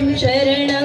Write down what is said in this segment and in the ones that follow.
शरणं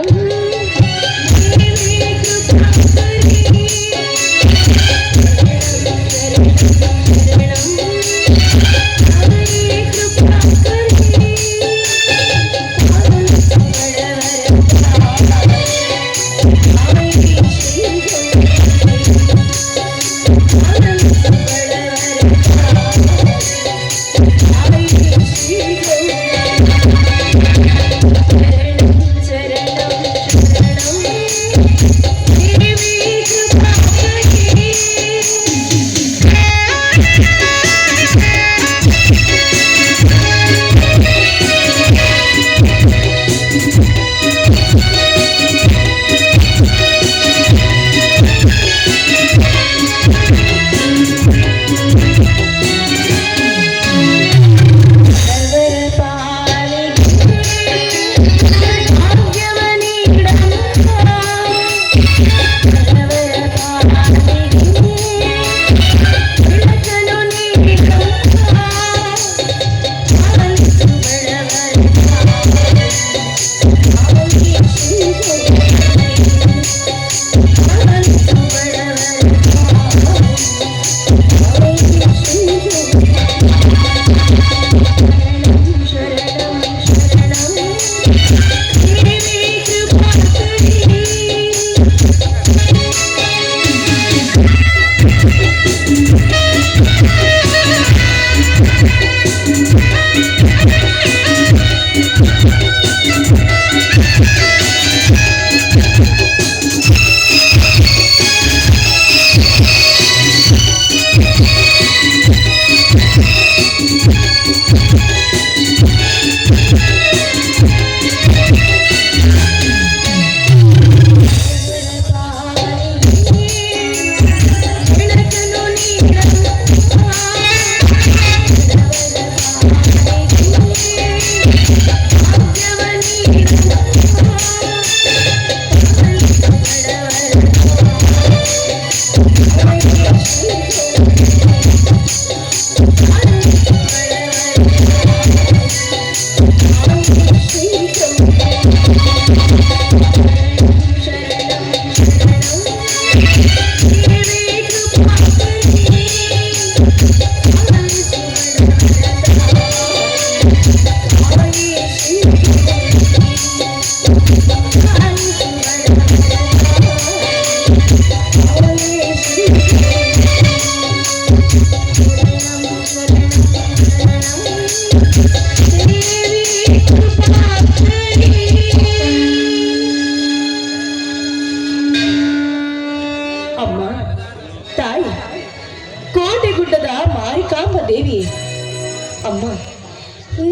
ಅಮ್ಮ,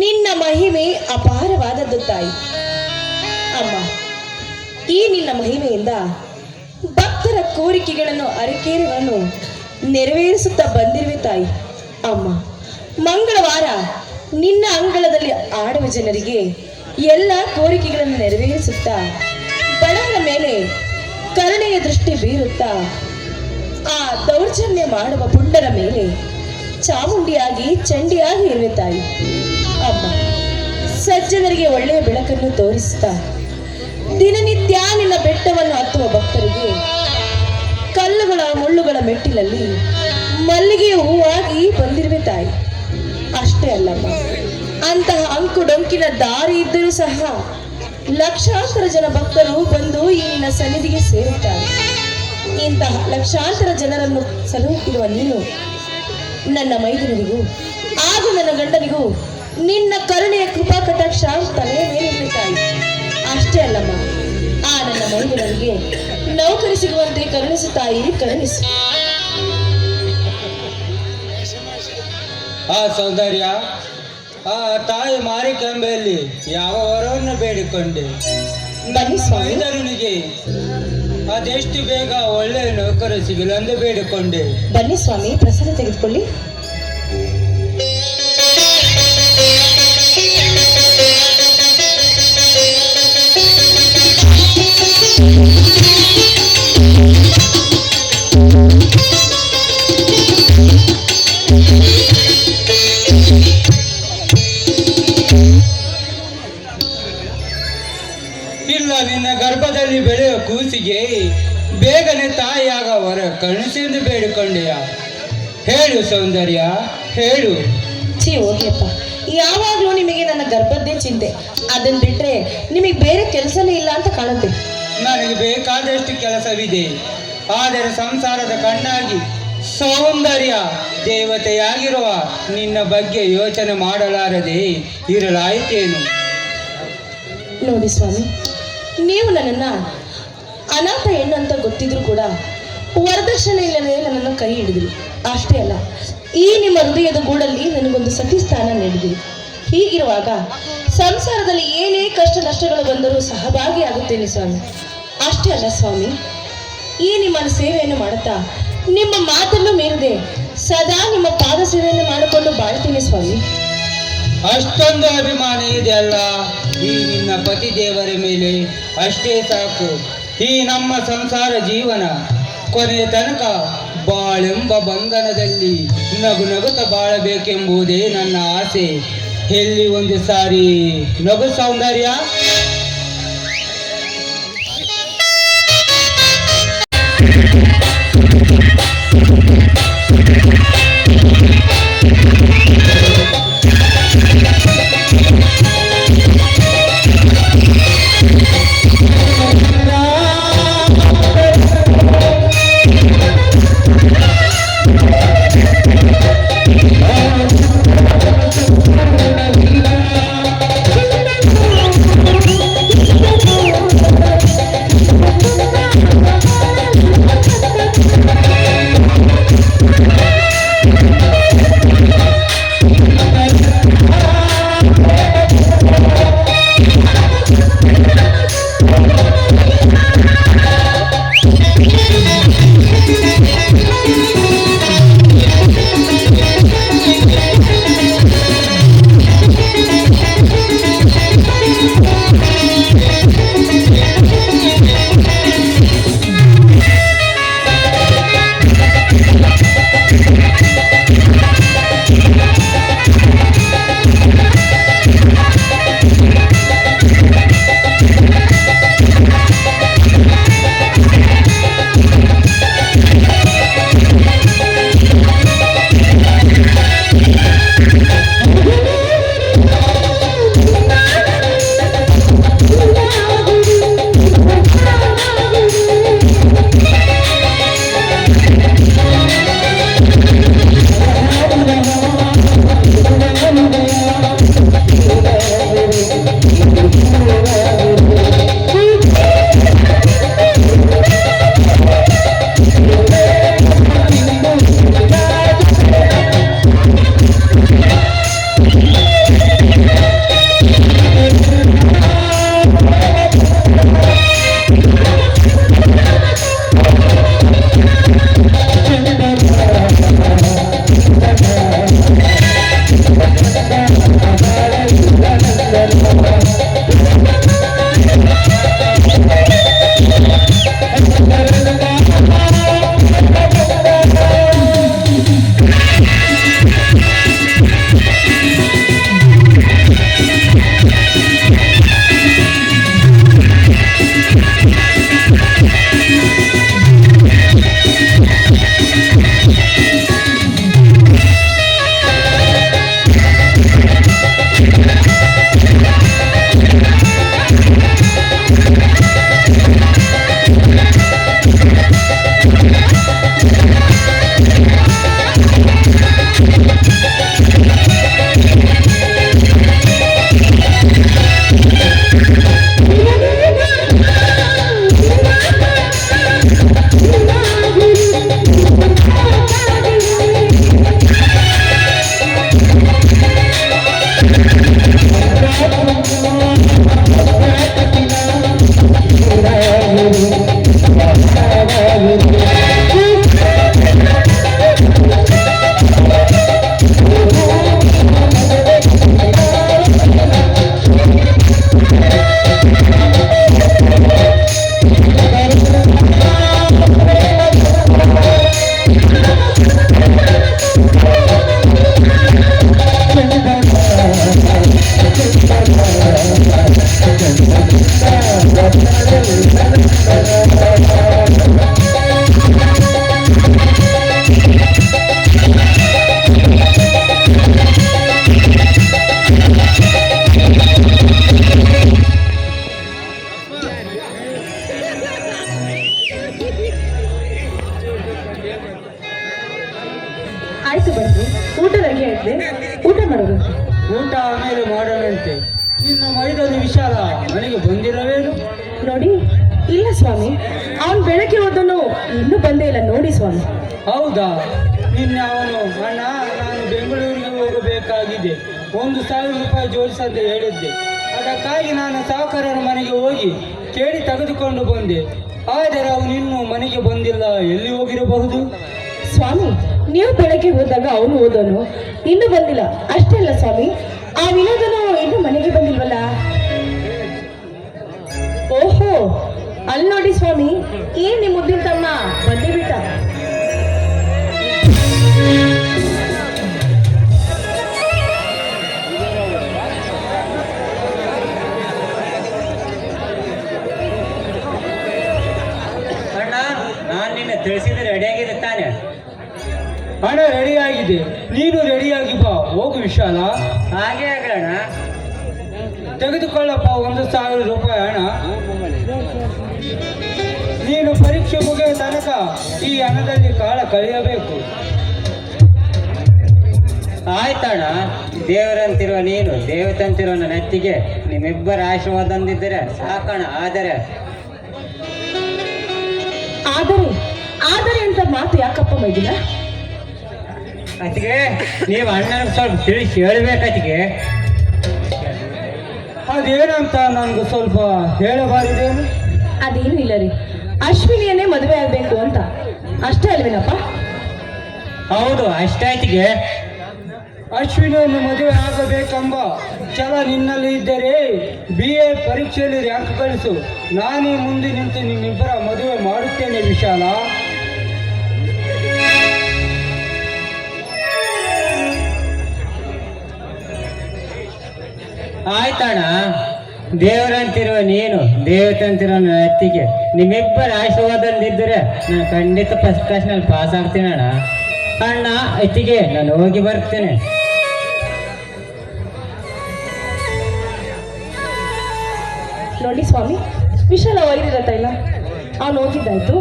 ನಿನ್ನ ಮಹಿಮೆ ಅಪಾರವಾದದ್ದು ತಾಯಿ. ಅಮ್ಮ, ಈ ನಿನ್ನ ಮಹಿಮೆಯಿಂದ ಭಕ್ತರ ಕೋರಿಕೆಗಳನ್ನು ಅರಿಕೆಗಳನ್ನು ನೆರವೇರಿಸುತ್ತಾ ಬಂದಿರುವೆ ತಾಯಿ. ಅಮ್ಮ, ಮಂಗಳವಾರ ನಿನ್ನ ಅಂಗಳದಲ್ಲಿ ಆಡುವ ಜನರಿಗೆ ಎಲ್ಲ ಕೋರಿಕೆಗಳನ್ನು ನೆರವೇರಿಸುತ್ತಾ ಬಡವರ ಮೇಲೆ ಕರುಣೆಯ ದೃಷ್ಟಿ ಬೀರುತ್ತಾ ಆ ದೌರ್ಜನ್ಯ ಮಾಡುವ ಪುಂಡರ ಮೇಲೆ ಚಾಮುಂಡಿಯಾಗಿ ಚಂಡಿಯಾಗಿ ಇರುವೆ ತಾಯಿ. ಅಮ್ಮ, ಸಜ್ಜನರಿಗೆ ಒಳ್ಳೆಯ ಬೆಳಕನ್ನು ತೋರಿಸುತ್ತಾ ದಿನನಿತ್ಯ ನಿನ್ನ ಬೆಟ್ಟವನ್ನು ಹತ್ತುವ ಭಕ್ತರಿಗೆ ಕಲ್ಲುಗಳ ಮುಳ್ಳುಗಳ ಮೆಟ್ಟಿಲಲ್ಲಿ ಮಲ್ಲಿಗೆ ಹೂವಾಗಿ ಬಂದಿರುವೆ ತಾಯಿ. ಅಷ್ಟೇ ಅಲ್ಲಮ್ಮ, ಅಂತಹ ಅಂಕು ಡೊಂಕಿನ ದಾರಿ ಇದ್ದರೂ ಸಹ ಲಕ್ಷಾಂತರ ಜನ ಭಕ್ತರು ಬಂದು ಈ ನಿನ್ನ ಸನ್ನಿಧಿಗೆ ಸೇರುತ್ತಾರೆ. ಇಂತಹ ಲಕ್ಷಾಂತರ ಜನರನ್ನು ಸಲಹುತ್ತಿರುವ ನೀನು ನನ್ನ ಮೈದುನರಿಗೂ ಹಾಗೂ ನನ್ನ ಗಂಡನಿಗೂ ನಿನ್ನ ಕರುಣೆಯ ಕೃಪಾ ಕಟಾಕ್ಷ ತಲೆಯ ಮೇಲೆ ತಾಯಿ. ಅಷ್ಟೇ ಅಲ್ಲಮ್ಮ, ಆ ನನ್ನ ಮೈದುನರಿಗೆ ನೌಕರಿ ಸಿಗುವಂತೆ ಕರುಣಿಸು ತಾಯಿ, ಕರುಣಿಸು. ಆ ಸೌಂದರ್ಯ, ಆ ತಾಯಿ ಮಾರಿಕಾಂಬೆಯಲ್ಲಿ ಯಾವ ವರವನ್ನು ಬೇಡಿಕೊಂಡೆ? ಮೈದರನಿಗೆ ಅದೆಷ್ಟು ಬೇಗ ಒಳ್ಳೆಯ ನೌಕರ ಸಿಗಲೆಂದು ಬೇಡಿಕೊಂಡೆ. ಬನ್ನಿ ಸ್ವಾಮಿ, ಪ್ರಸಾದ ತೆಗೆದುಕೊಳ್ಳಿ. ಇಲ್ಲ, ನಿನ್ನ ಗರ್ಭದಲ್ಲಿ ಬೆಳೆಯುವ ಕೂಸಿಗೆ ಬೇಗನೆ ತಾಯಿಯಾಗ ವರ ಕರುಣಿಸೆಂದು ಬೇಡಿಕೊಂಡೆಯ? ಹೇಳು ಸೌಂದರ್ಯ, ಹೇಳು. ಓಕೆಪ್ಪ, ಯಾವಾಗಲೂ ನಿಮಗೆ ನನ್ನ ಗರ್ಭದ್ದೇ ಚಿಂತೆ. ಅದನ್ನ ಬಿಟ್ರೆ ನಿಮಗೆ ಬೇರೆ ಕೆಲಸನೇ ಇಲ್ಲ ಅಂತ ಕಾಣುತ್ತೆ. ನನಗೆ ಬೇಕಾದಷ್ಟು ಕೆಲಸವಿದೆ, ಆದರೆ ಸಂಸಾರದ ಕಣ್ಣಾಗಿ ಸೌಂದರ್ಯ ದೇವತೆಯಾಗಿರುವ ನಿನ್ನ ಬಗ್ಗೆ ಯೋಚನೆ ಮಾಡಲಾರದೆ ಇರಲಾಯಿತೇನು? ನೋಡಿ ಸ್ವಾಮಿ, ನೀವು ನನ್ನನ್ನು ಅನಾಥ ಹೆಣ್ಣು ಅಂತ ಗೊತ್ತಿದ್ರು ಕೂಡ ವರದಕ್ಷಿಣೆ ಇಲ್ಲದೆ ನನ್ನನ್ನು ಕೈ ಹಿಡಿದ್ರಿ. ಅಷ್ಟೇ ಅಲ್ಲ, ಈ ನಿಮ್ಮ ಹೃದಯದ ಗೂಡಲ್ಲಿ ನನಗೊಂದು ಸತಿ ಸ್ಥಾನ ನೀಡಿದಿರಿ. ಹೀಗಿರುವಾಗ ಸಂಸಾರದಲ್ಲಿ ಏನೇ ಕಷ್ಟ ನಷ್ಟಗಳು ಬಂದರೂ ಸಹಭಾಗಿ ಆಗುತ್ತೇನೆ ಸ್ವಾಮಿ. ಅಷ್ಟೇ ಅಲ್ಲ ಸ್ವಾಮಿ, ಈ ನಿಮ್ಮ ಸೇವೆಯನ್ನು ಮಾಡುತ್ತಾ ನಿಮ್ಮ ಮಾತನ್ನು ಮೀರದೆ ಸದಾ ನಿಮ್ಮ ಪಾದ ಸೇವೆಯನ್ನು ಮಾಡಿಕೊಂಡು ಬಾಳ್ತೀನಿ ಸ್ವಾಮಿ. ಅಷ್ಟೊಂದು ಅಭಿಮಾನ ಇದೆ ಅಲ್ಲ ಈ ನಿನ್ನ ಪತಿ ದೇವರ ಮೇಲೆ, ಅಷ್ಟೇ ಸಾಕು. ಈ ನಮ್ಮ ಸಂಸಾರ ಜೀವನ ಕೊನೆಯ ತನಕ ಬಾಳೆಂಬ ಬಂಧನದಲ್ಲಿ ನಗು ನಗುತ್ತ ಬಾಳಬೇಕೆಂಬುದೇ ನನ್ನ ಆಸೆ. ಎಲ್ಲಿ ಒಂದು ಸಾರಿ ನಗು ಸೌಂದರ್ಯ. ಊಟ ಮಾಡೋದಂತೆ. ಊಟ ಆಮೇಲೆ ಮಾಡೋಣಂತೆ. ನಿನ್ನ ಮೈದಲ್ಲಿ ವಿಶಾಲ ನನಗೆ ಬಂದಿರವೇನು? ನೋಡಿ, ಇಲ್ಲ ಸ್ವಾಮಿ, ಅವನು ಬೆಳಗ್ಗೆ ಹೋದನು ಇನ್ನೂ ಬಂದೇ ಇಲ್ಲ ನೋಡಿ ಸ್ವಾಮಿ. ಹೌದಾ? ನಿನ್ನೆ ಅವನು ಅಣ್ಣ ನಾನು ಬೆಂಗಳೂರಿಗೆ ಹೋಗಬೇಕಾಗಿದೆ, 1,000 ರೂಪಾಯಿ ಜೋಡಿಸಂತ ಹೇಳಿದ್ದೆ. ಅದಕ್ಕಾಗಿ ನಾನು ಸಾಹುಕಾರರ ಮನೆಗೆ ಹೋಗಿ ಕೇಳಿ ತೆಗೆದುಕೊಂಡು ಬಂದೆ. ಆದರೆ ಅವನು ಇನ್ನೂ ಮನೆಗೆ ಬಂದಿಲ್ಲ. ಎಲ್ಲಿ ಹೋಗಿರಬಹುದು? ಸ್ವಾಮಿ, ನೀವು ಬೆಳಗ್ಗೆ ಹೋದಾಗ ಅವನು ಹೋದನು ಇನ್ನೂ ಬಂದಿಲ್ಲ. ಅಷ್ಟೇ ಅಲ್ಲ ಸ್ವಾಮಿ, ಆ ವಿನೋದನು ಇನ್ನೂ ಮನೆಗೆ ಬಂದಿಲ್ವಲ್ಲ. ಓಹೋ, ಅಲ್ಲಿ ನೋಡಿ ಸ್ವಾಮಿ, ಏನ್ ನಿಮ್ಮ ಮುದ್ದಿನ ತಮ್ಮ ಬಂದೇ ಬಿಟ್ಟ. ಅಣ್ಣ, ನಾನು ನಿನ್ನ ತಿಳಿಸಿದ್ರೆ ರೆಡಿಯಾಗಿದೆ ತಾನೆ? ಹಣ ರೆಡಿಯಾಗಿದೆ, ನೀನು ರೆಡಿಯಾಗಿ ಬಾ. ಹೋಗು ವಿಶಾಲ. ಹಾಗೆ ಆಗಲಣ್ಣ. ತೆಗೆದುಕೊಳ್ಳಪ್ಪ 1,000 ರೂಪಾಯಿ ಹಣ. ನೀನು ಪರೀಕ್ಷೆ ಮುಗಿಯ ತನಕ ಈ ಹಣದಲ್ಲಿ ಕಾಲ ಕಳೆಯಬೇಕು. ಆಯ್ತಣ್ಣ. ದೇವರಂತಿರುವ ನೀನು, ದೇವತಂತಿರುವ ನನ್ನ ನೆತ್ತಿಗೆ ನಿಮ್ಮಿಬ್ಬರ ಆಶೀರ್ವಾದ ಅಂದಿದ್ದರೆ ಸಾಕಣ. ಆದರೆ ಆದರೆ ಆದರೆ ಅಂತ ಮಾತು ಯಾಕಪ್ಪ ಮೈದಿನ? ಅದಕ್ಕೆ ನೀವು ಅಣ್ಣನಿಗೆ ಸ್ವಲ್ಪ ತಿಳಿಸಿ ಹೇಳ್ಬೇಕತಿಗೆ. ಅದೇನಂತ ನನಗೆ ಸ್ವಲ್ಪ ಹೇಳಬಾರಿದೇನು? ಅದೇನು ಇಲ್ಲ ರೀ, ಅಶ್ವಿನಿಯನ್ನೇ ಮದುವೆ ಆಗ್ಬೇಕು ಅಂತ, ಅಷ್ಟೇ ಅಲ್ವೇನಪ್ಪ? ಹೌದು, ಅಷ್ಟಾಯ್ತಿಗೆ. ಅಶ್ವಿನಿಯನ್ನು ಮದುವೆ ಆಗಬೇಕೆಂಬ ಛಲ ನಿನ್ನಲ್ಲಿ ಇದ್ದರೆ BA ಪರೀಕ್ಷೆಯಲ್ಲಿ ರ್ಯಾಂಕ್ ಗಳಿಸು. ನಾನೇ ಮುಂದೆ ನಿಂತು ನಿಮ್ಮಿಬ್ಬರ ಮದುವೆ ಮಾಡುತ್ತೇನೆ ವಿಶಾಲ. ಆಯ್ತಣ್ಣ. ದೇವರಂತಿರುವ ನೀನು, ದೇವತಂತಿರುವ ನನ್ನ ನೆತ್ತಿಗೆ ನಿಮ್ಮಿಬ್ಬರ ಆಶೀರ್ವಾದ ಅಂದಿದ್ದರೆ ನಾನು ಖಂಡಿತ ಫಸ್ಟ್ ಕ್ಲಾಸ್ನಲ್ಲಿ ಪಾಸ್ ಆಗ್ತೀನಿ ಅಣ್ಣ. ಅಣ್ಣ ಅತ್ತಿಗೆ ನಾನು ಹೋಗಿ ಬರ್ತೇನೆ. ನೋಡಿ ಸ್ವಾಮಿ, ವಿಶಾಲ ಒಯ್ದಿರತ್ತ ಇಲ್ಲ, ಅವನು ಹೋಗಿದ್ದಾಯ್ತು,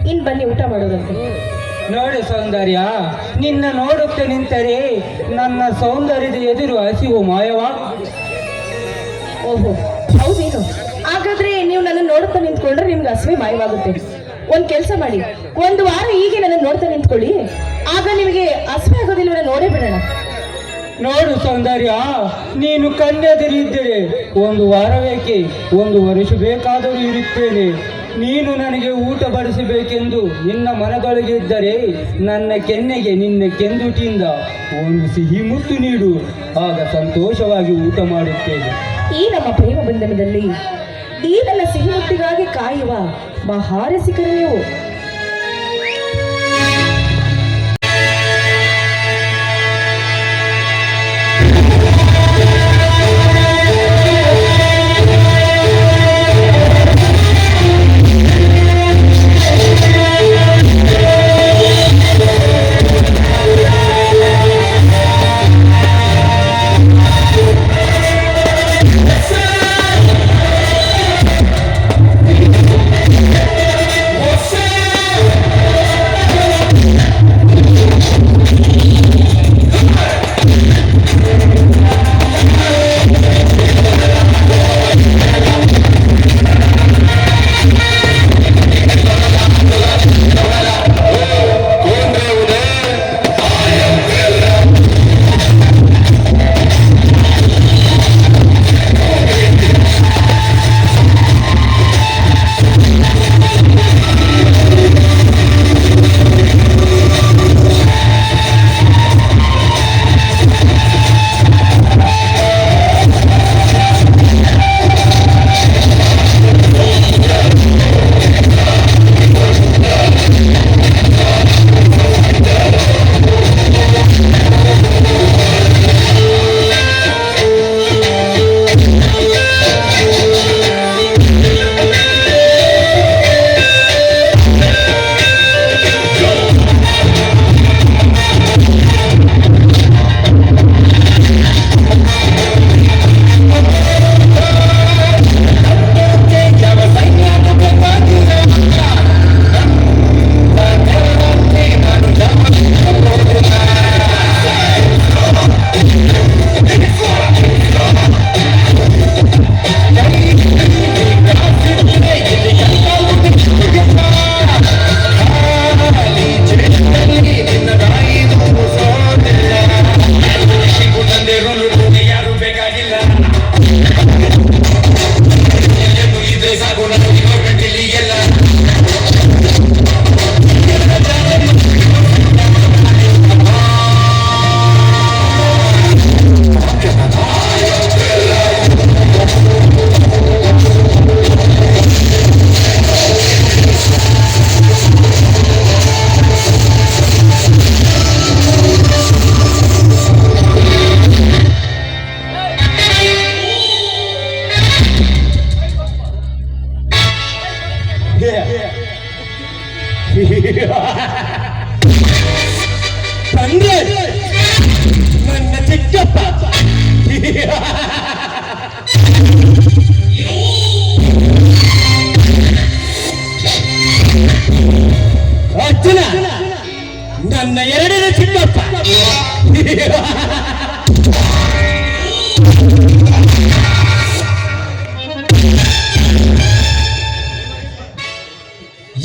ಇನ್ನು ಬನ್ನಿ ಊಟ ಮಾಡೋದಂತೆ. ನೋಡಿ ಸೌಂದರ್ಯ, ನಿನ್ನ ನೋಡುತ್ತೆ ನಿಂತರೆ ನನ್ನ ಸೌಂದರ್ಯದ ಎದುರು ಹಸಿವು ಮಾಯವಾ? ಓಹೋ, ಹೌದೇನು? ಹಾಗಾದ್ರೆ ನೀವು ನನ್ನ ನೋಡುತ್ತಾ ನಿಂತ್ಕೊಂಡ್ರೆ ನಿಮ್ಗೆ ಹಸಿವೆ ಮಾಯವಾಗುತ್ತೆ. ಒಂದು ಕೆಲಸ ಮಾಡಿ, 1 ವಾರ ಹೀಗೆ ನನ್ನ ನೋಡ್ತಾ ನಿಂತ್ಕೊಳ್ಳಿ, ಆಗ ನಿಮಗೆ ಹಸಿವೆ ಆಗೋದಿಲ್ವ? ನೋಡೇ ಬಿಡೋಣ. ನೋಡು ಸೌಂದರ್ಯ, ನೀನು ಕಣ್ಣೆದುರಿದ್ದರೆ 1 ವಾರ ಬೇಕೆ, 1 ವರ್ಷ ಬೇಕಾದರೂ ಇರುತ್ತೇನೆ. ನೀನು ನನಗೆ ಊಟ ಬಡಿಸಬೇಕೆಂದು ನಿನ್ನ ಮನದೊಳಗೆ ಇದ್ದರೆ ನನ್ನ ಕೆನ್ನೆಗೆ ನಿನ್ನ ಕೆಂದುಟಿಯಿಂದ ಒಂದು ಸಿಹಿ ಮುತ್ತು ನೀಡು, ಆಗ ಸಂತೋಷವಾಗಿ ಊಟ ಮಾಡುತ್ತೇನೆ. ಈ ನಮ್ಮ ಪ್ರೇಮ ಬಂಧನದಲ್ಲಿ ಈ ನನ್ನ ಸಿಹಿ ಮುತ್ತಿಗಾಗಿ ಕಾಯುವ ಮಹಾರಸಿಕರು ನೀವು. Você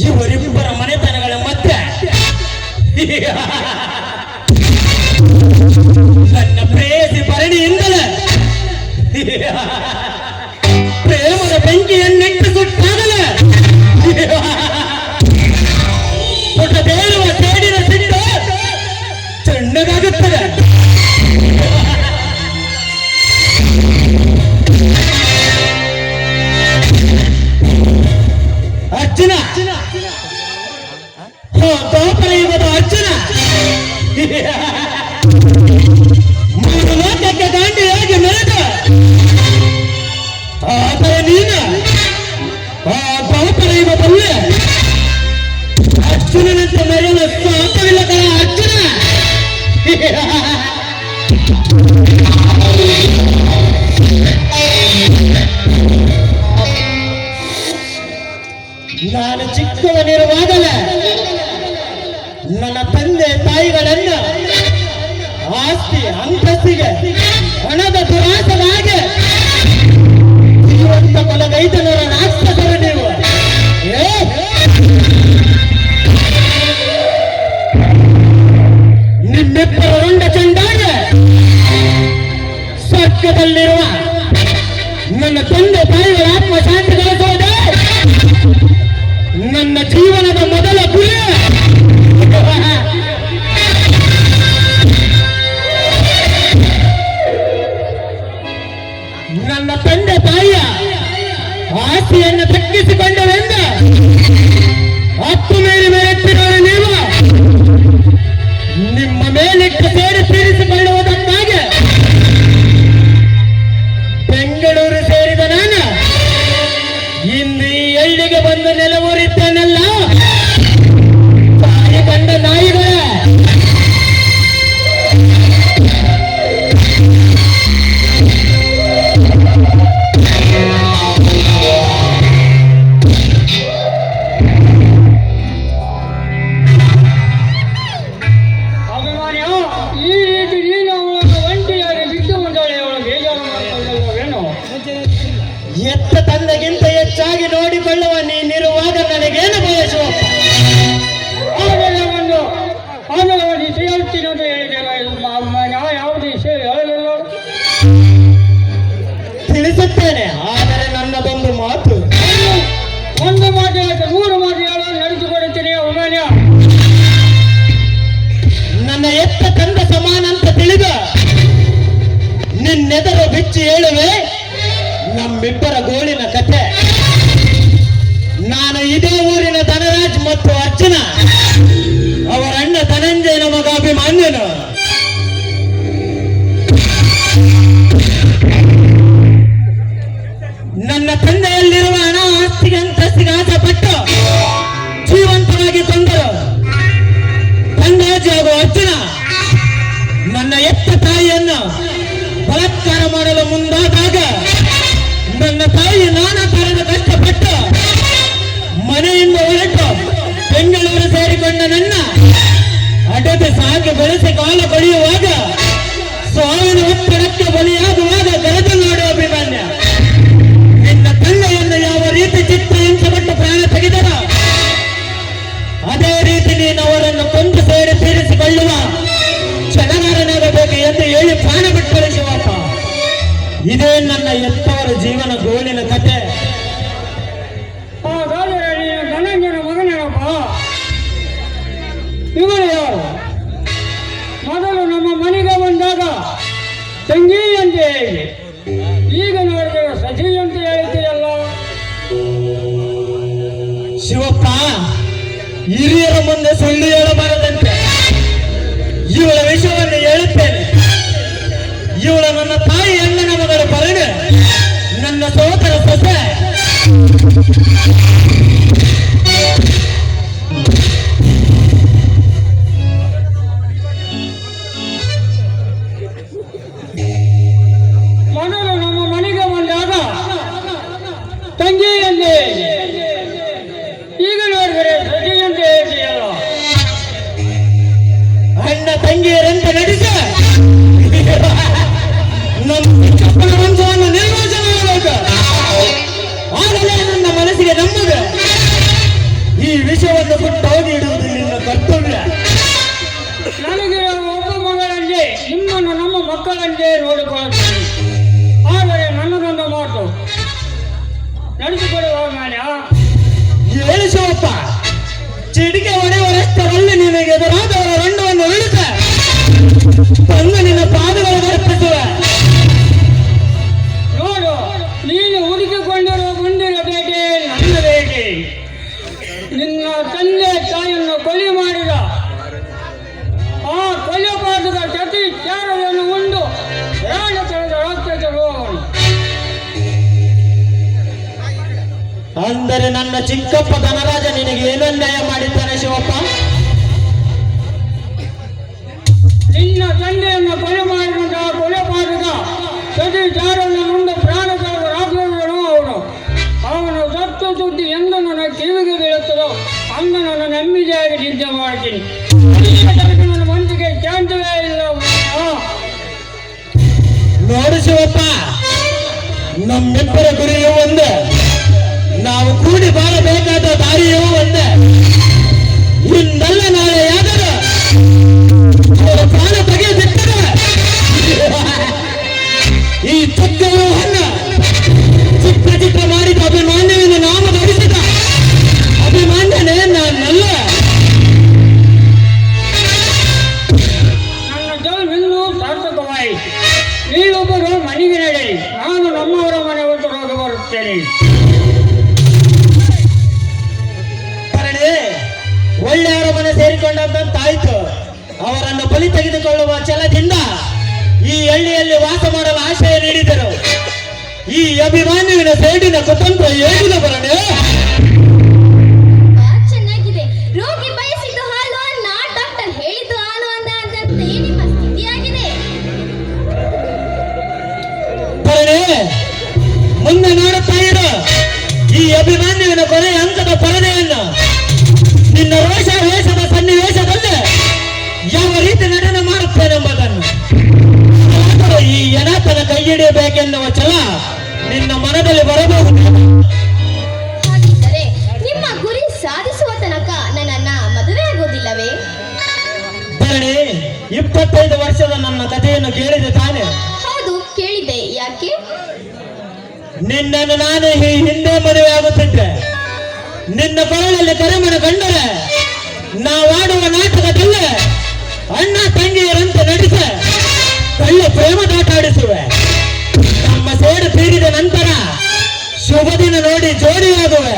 ಇವರಿಬ್ಬರ ಮನೆತನಗಳ ಮಧ್ಯೆ ನನ್ನ ಪ್ರೇಯಸಿ ಭರಣಿಯಿಂದಲೇ ಪ್ರೇಮದ ಬೆಂಕಿಯನ್ನಿಟ್ಟು ಸುಟ್ಟಾಗಲೇ ಪುಟದೇಳುವ ಸೇಡಿನ ಸಿಟ್ಟು ತಣ್ಣಗಾಗುತ್ತದೆ. ಅರ್ಜುನ, ದ್ವಾಪರ ಯುಗದ ಅರ್ಜುನ ಮೂರು ಲೋಕಕ್ಕೆ ದಾಂಡಿಯಾಗಿ ಮೆರೆದ ಆದರೆ ನೀನು ಆ ದ್ವಾಪರ ಯುಗದಲ್ಲಿ ಅರ್ಜುನನಂತೆ ಮೆರೆಯಲು ಸಾಧ್ಯವಿಲ್ಲ ಕಣ ಅರ್ಜುನ. ನಾನು ಚಿಕ್ಕವನಿರುವಾಗಲೇ ನನ್ನ ತಂದೆ ತಾಯಿಗಳನ್ನ ಆಸ್ತಿ ಅಂತಸ್ತಿಗೆ ಹಣದ ದುರಾಸೆಗಾಗಿ ಜೀವಂತ ಕೊಲಗೈದನೂರ ರಾಕ್ಷಸರು ನೀವು. ನಿಮ್ಮಿಬ್ಬರ ರುಂಡ ಚಂಡಾಗ ಸ್ವರ್ಗದಲ್ಲಿರುವ ನನ್ನ ತಂದೆ ತಾಯಿಗಳ ಆತ್ಮಶಾಂತಿ ಗಳಿಸೋದೆ ನನ್ನ ಜೀವನದ ಮೊದಲ ಗುರಿ. ನನ್ನ ತಂದೆ ತಾಯಿಯ ಆಸ್ತಿಯನ್ನು ದಕ್ಕಿಸಿಕೊಂಡರೆಂದು ಹತ್ತು ಮೇಲೆ ಮೇಲೆತ್ತಿರೋರು ನೀವು ನಿಮ್ಮ ಮೇಲಿಟ್ಟು ಸೇರಿ ತೀರಿಸಿಕೊಳ್ಳುವುದಕ್ಕಾಗಿ ಬೆಂಗಳೂರು ಸೇರಿದ ನಾನು ಇಂದು ಈ ಹಳ್ಳಿಗೆ ಬಂದು ನೆಲವೂರಿದ್ದೇನಲ್ಲ. ತಾಯಿ ಕಂಡ ನಾಯಿಗಳ ಎತ್ತ ತಂದೆಗಿಂತ ಹೆಚ್ಚಾಗಿ ನೋಡಿಕೊಳ್ಳುವ ನೀನಿರುವಾಗ ನನಗೇನು ಬಯಸುವಪ್ಪ? ಆಮೇಲೆ ಒಂದು ವಿಷಯ ಹೇಳ್ತೀನಿ ಅಂತ ಹೇಳಿದೆಲ್ಲ, ಯಾವುದು ವಿಷಯ ಹೇಳಲಿಲ್ಲ. ತಿಳಿಸುತ್ತೇನೆ, ಆದರೆ ನನ್ನದೊಂದು ಮಾತು. ಒಂದು ಮಾತು ಹೇಳಿದ್ರೆ 100 ಮಾತು ಹೇಳಲು ನಡೆಸಿಕೊಡುತ್ತೀನಿ ಒಮ್ಮೆಯ. ನನ್ನ ಎತ್ತ ತಂದ ಸಮಾನ ಅಂತ ತಿಳಿದು ನಿನ್ನೆದರು ಬಿಚ್ಚಿ ಹೇಳುವೆ ನಮ್ಮಿಬ್ಬರ ಗೋಳಿನ ಕಥೆ. ನಾನು ಇದೇ ಊರಿನ ಧನರಾಜ್ ಮತ್ತು ಅರ್ಜುನ, ಅವರ ಅಣ್ಣ ಧನಂಜಯನ ಮಗ ಅಭಿಮನ್ಯನು. ನನ್ನ ತಂದೆಯಲ್ಲಿರುವ ಹಣ ಆಸ್ತಿಗೆ ಅಂತಸ್ತಿಗೆ ಆಸೆಪಟ್ಟು ಜೀವಂತವಾಗಿ ತಂದರು ಧನರಾಜ್ ಹಾಗೂ ಅರ್ಜುನ ನನ್ನ ಎತ್ತ ತಾಯಿಯನ್ನು ಬಲಾತ್ಕಾರ ಮಾಡಲು ಮುಂದಾದಾಗ ನನ್ನ ತಾಯಿ ನಾನಾ ತರದ ಕಷ್ಟಪಟ್ಟು ಮನೆಯಿಂದ ಹೊರಟು ಬೆಂಗಳೂರು ಸೇರಿಕೊಂಡ ನನ್ನ ಅಡದೆ ಸಾಗಿ ಬೆಳೆಸಿ ಕಾಲ ಕೊಳೆಯುವಾಗ ಸಾವಿನ ಒತ್ತಡಕ್ಕೆ ಬಲಿಯಾಗುವಾಗ ಗರದು ನೋಡುವ ಅಭಿಮನ್ಯ ನಿನ್ನ ತಂದೆಯನ್ನು ಯಾವ ರೀತಿ ಚಿತ್ತ ಹಿಂಸೆಪಟ್ಟು ಪ್ರಾಣ ತೆಗೆದರ ಅದೇ ರೀತಿ ನೀನು ಅವರನ್ನು ಕೊಂದು ಸೇರಿ ತೀರಿಸಿಕೊಳ್ಳುವ ಕ್ಷಣಗಾರನಾಗಬೇಕು ಎಂದು ಹೇಳಿ ಪ್ರಾಣ ಬಿಟ್ಟು ಕಳಿಸುವಪ್ಪ. ಇದೇ ನನ್ನ ಎತ್ತವರ ಜೀವನ ಗೋಳಿನ ಕಥೆ. ಹಾಗಾದರೆ ನೀನು ಧನಂಜಯನ ಮಗನೇನಪ್ಪ? ಇವಳು ಯಾರು? ಮೊದಲು ನಮ್ಮ ಮನೆಗೆ ಬಂದಾಗ ತಂಗಿ ಅಂತ ಹೇಳಿ, ಈಗ ನೋಡಿದ್ರೆ ಸಖಿ ಅಂತ ಹೇಳ್ತೀಯಲ್ಲ. ಶಿವಪ್ಪ, ಹಿರಿಯರ ಮುಂದೆ ಸುಳ್ಳು ಹೇಳಬಾರದಂತೆ ಇವಳ ವಿಷಯವನ್ನು ಹೇಳುತ್ತೇನೆ. ಇವಳ ನನ್ನ ತಾಯಿ ಅಣ್ಣನ ಮಗಳು ಭರಣಿ, ನನ್ನ ಸೋದರ ಸೊಸೆ. ಮೊದಲು ನಮ್ಮ ಮನೆಗೆ ಬಂದಾಗ ತಂಗಿ ಎಂದೇ, ಈಗ ನೋಡಿದರೆ ಸಖಿ ಅಂತ ಹೇಳ್ತೀಯಲ್ಲ. ಅಣ್ಣ ತಂಗಿಯರಂತೆ ನಡೆಸ ನಮ್ಮ ನಡೆಸಿಕೊಡುವ ಮಾನ್ಯ. ಹೇಳು ಶಿವಪ್ಪ, ಚಿಟಿಕೆ ಹೊಡೆಯುವರಷ್ಟರಲ್ಲಿ ನಿನಗೆ ಎದುರಾದವರ ರಂಡವನ್ನು ಇಳಿಸ ತಂದು ನಿನ್ನ ಪಾದಗಳನ್ನು ಅರ್ಪಿಸುವ. ನೋಡು, ನೀನು ಹುಡುಕಿಕೊಂಡಿರುವ ಗುಂಡಿನ ಬೇಟೆ ನನ್ನ ಬೇಟೆ. ನಿನ್ನ ತಂದೆ ತಾಯಿಯನ್ನು ಕೊಲೆ ಮಾಡಿದ ಆ ಕೊಲೆಪಾತಕ ಜತಿ ತ್ಯಾಗವನ್ನು ಉಂಡು ಪ್ರಾಣ ತಳೆದ ರಾಕ್ಷಸರು. ಅಂದರೆ ನನ್ನ ಚಿಕ್ಕಪ್ಪ ಧನರಾಜ ನಿನಗೆ ಏನು ಅನ್ಯಾಯ ಮಾಡಿದ್ದಾನೆ ಶಿವಪ್ಪ? ನಿನ್ನ ತಂದೆಯನ್ನು ಕೊಲೆ ಮಾಡಿದಂತಹ ಕೊಲೆಪಾತಕ ಜತಿ ತ್ಯಾಗವನ್ನು ಉಂಡು ಪ್ರಾಣ ತಳೆದ ರಾಕ್ಷಸರು ಅವನು ಸತ್ತು ಸುದ್ದಿ ಎಂದು ನನ್ನ ಕಿವಿಗೆ ಬೀಳುತ್ತದೋ ಅಂದು ನಾನು ನೆಮ್ಮದಿಯಾಗಿ ನಿದ್ದೆ ಮಾಡ್ತೀನಿ. ನನ್ನ ಮನಸ್ಸಿಗೆ ಶಾಂತವೇ ಇಲ್ಲ. ನೋಡು ಶಿವಪ್ಪ, ನಮ್ಮಿಬ್ಬರ ಗುರಿಯೂ ಒಂದೇ, ನಾವು ಕೂಡಿ ಬಾಳಬೇಕಾದ ದಾರಿಯೂ ಒಂದೇ. ಇಂದಲ್ಲ ನಾಳೆ ಯಾದರೂ ಅವರ ಪ್ರಾಣ ತೆಗೆದಿಟ್ಟರೆ ಈ ಚಕ್ರವ್ಯೂಹವನ್ನು ಚಿಕ್ಕ ಚಿಕ್ಕ ಮಾಡಿದ ಅಭಿಮಾನ್ಯವನ್ನು ನಾಮ ಧರಿಸಿದ ಅಭಿಮಾನ್ಯನೇ ನಾನಲ್ಲ. ನನ್ನ ಜನ್ಮಿಂದು ಸಾರ್ಥಕವಾಯಿತು. ನೀವೊಬ್ಬರು ಮನೆಗೆ ನಡೆಯಿರಿ, ನಾನು ನಮ್ಮವರ ಮನೆ ಹೊತ್ತು ಹೋಗಿ ಬರುತ್ತೇನೆ. ಒಳ್ಳೆಯವರ ಮನೆ ಸೇರಿಕೊಂಡಂತಾಯ್ತು. ಅವರನ್ನು ಬಲಿ ತೆಗೆದುಕೊಳ್ಳುವ ಛಲದಿಂದ ಈ ಹಳ್ಳಿಯಲ್ಲಿ ವಾಸ ಮಾಡಲು ಆಶ್ರಯ ನೀಡಿದರು. ಈ ಅಭಿಮಾನ್ಯುವಿನ ಸೇಡಿನ ಕುತಂತ್ರ ಏನಿಲ್ಲ ಬರಣೆ. ಚೆನ್ನಾಗಿದೆ. ರೋಗಿ ಬಯಸಿದ್ದು ಹಾಲು ಅನ್ನ, ಡಾಕ್ಟರ್ ಹೇಳಿದ್ದು ಹಾಲು ಅನ್ನ ಅಂದಂತೆ ನಿಮ್ಮ ಸ್ಥಿತಿಯಾಗಿದೆ. ಬರಣೆ, ಮುಂದೆ ನೋಡುತ್ತಾ ಇರು ಈ ಅಭಿಮಾನ್ಯುವಿನ ಕೊನೆಯ ಹಂತದ ಪರದೆಯನ್ನು. ನಿನ್ನ ರೋಷ ವೇಷದ ಸನ್ನಿವೇಶದಲ್ಲಿ ಯಾವ ರೀತಿ ನಟನೆ ಮಾಡುತ್ತೇನೆಂಬುದನ್ನು ಈ ಯನಾಥನ ಕೈ ಹಿಡಿಯಬೇಕೆನ್ನುವ ಛಲ ನಿನ್ನ ಮನದಲ್ಲಿ ಬರಬಹುದು. ಹಾಗಿದ್ದರೆ ನಿಮ್ಮ ಗುರಿ ಸಾಧಿಸುವ ತನಕ ನನ್ನನ್ನ ಮದುವೆ ಆಗೋದಿಲ್ಲವೇ? ಧರಣಿ, 25 ವರ್ಷದ ನನ್ನ ಕಥೆಯನ್ನು ಕೇಳಿದೆ ತಾನೆ? ಹೌದು, ಕೇಳಿದೆ. ಯಾಕೆ? ನಿನ್ನನ್ನು ನಾನು ಈ ಹಿಂದೆ ಮದುವೆ ಆಗುತ್ತಿದ್ದೆ. ನಿನ್ನ ಕೊರಳಲ್ಲಿ ಕರೆಮನ ಕಂಡರೆ ನಾವಾಡುವ ನಾಟಕದಲ್ಲಿ ಅಣ್ಣ ತಂಗಿಯರಂತೆ ನಟಿಸ ಕಳ್ಳ ಪ್ರೇಮದಾಟಾಡಿಸುವೆ. ನಮ್ಮ ಸೇಡು ತೀರಿದ ನಂತರ ಶುಭ ದಿನ ನೋಡಿ ಜೋಡಿಯಾಗುವೆ.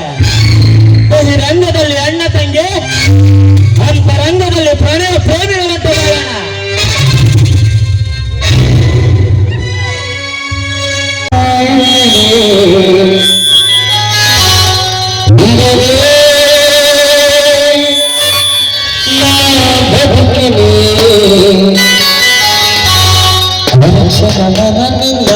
ಬಹಿರಂಗದಲ್ಲಿ ಅಣ್ಣ ತಂಗಿ, ಅಂತರಂಗದಲ್ಲಿ ಪ್ರಣಯ ಪ್ರೇಮಿಗಳಂತೆ ಮಾಡೋಣ. ಕ್ಷಣ ನಿನ್ನ